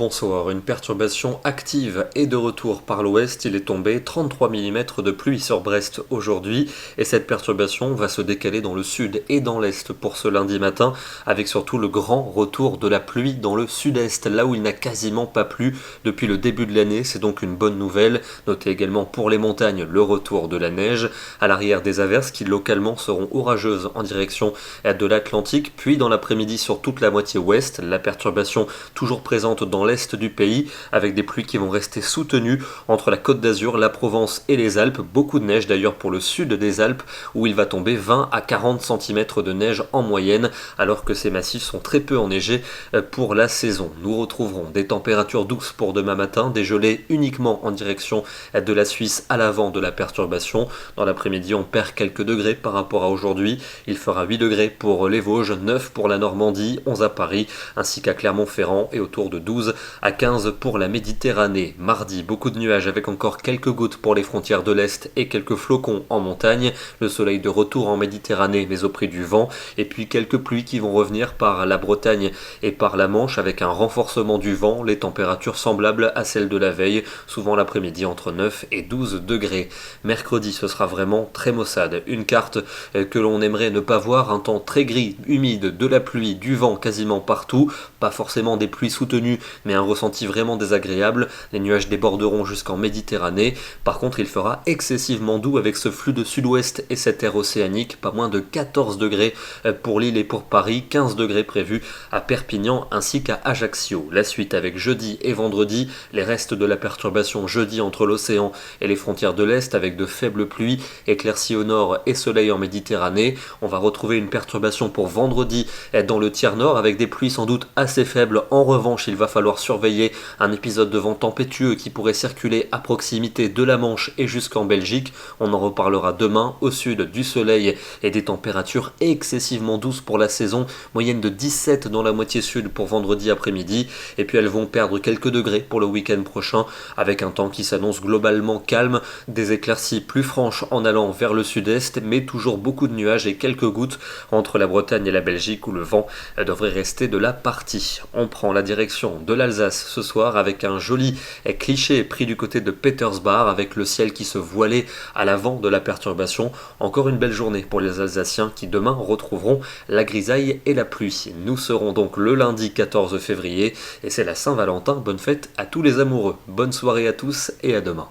bonsoir. Une perturbation active est de retour par l'ouest. Il est tombé 33 mm de pluie sur Brest aujourd'hui et cette perturbation va se décaler dans le sud et dans l'est pour ce lundi matin avec surtout le grand retour de la pluie dans le sud-est, là où il n'a quasiment pas plu depuis le début de l'année. C'est donc une bonne nouvelle. Notez également pour les montagnes le retour de la neige à l'arrière des averses qui localement seront orageuses en direction de l'Atlantique, puis dans l'après-midi sur toute la moitié ouest, la perturbation toujours présente dans l'est du pays, avec des pluies qui vont rester soutenues entre la Côte d'Azur, la Provence et les Alpes. Beaucoup de neige d'ailleurs pour le sud des Alpes, où il va tomber 20 à 40 cm de neige en moyenne, alors que ces massifs sont très peu enneigés pour la saison. Nous retrouverons des températures douces pour demain matin, des gelées uniquement en direction de la Suisse à l'avant de la perturbation. Dans l'après-midi, on perd quelques degrés par rapport à aujourd'hui. Il fera 8 degrés pour les Vosges, 9 pour la Normandie, 11 à Paris, ainsi qu'à Clermont-Ferrand et autour de 12 à 15 pour la Méditerranée. Mardi, beaucoup de nuages avec encore quelques gouttes pour les frontières de l'Est et quelques flocons en montagne. Le soleil de retour en Méditerranée mais au prix du vent. Et puis quelques pluies qui vont revenir par la Bretagne et par la Manche avec un renforcement du vent. Les températures semblables à celles de la veille, souvent l'après-midi entre 9 et 12 degrés. Mercredi, ce sera vraiment très maussade. Une carte que l'on aimerait ne pas voir, un temps très gris, humide, de la pluie, du vent quasiment partout. Pas forcément des pluies soutenues, mais un ressenti vraiment désagréable. Les nuages déborderont jusqu'en Méditerranée. Par contre, il fera excessivement doux avec ce flux de sud-ouest et cette air océanique. Pas moins de 14 degrés pour Lille et pour Paris, 15 degrés prévus à Perpignan ainsi qu'à Ajaccio. La suite avec jeudi et vendredi, les restes de la perturbation jeudi entre l'océan et les frontières de l'Est avec de faibles pluies, éclaircies au nord et soleil en Méditerranée. On va retrouver une perturbation pour vendredi dans le tiers nord avec des pluies sans doute assez faibles. En revanche, il va falloir surveiller un épisode de vent tempétueux qui pourrait circuler à proximité de la Manche et jusqu'en Belgique. On en reparlera demain. Au sud, du soleil et des températures excessivement douces pour la saison, moyenne de 17 dans la moitié sud pour vendredi après-midi, et puis elles vont perdre quelques degrés pour le week-end prochain avec un temps qui s'annonce globalement calme, des éclaircies plus franches en allant vers le sud-est, mais toujours beaucoup de nuages et quelques gouttes entre la Bretagne et la Belgique où le vent devrait rester de la partie. On prend la direction de l'Alsace ce soir avec un joli cliché pris du côté de Petersbach avec le ciel qui se voilait à l'avant de la perturbation. Encore une belle journée pour les Alsaciens qui demain retrouveront la grisaille et la pluie. Nous serons donc le lundi 14 février et c'est la Saint-Valentin. Bonne fête à tous les amoureux. Bonne soirée à tous et à demain.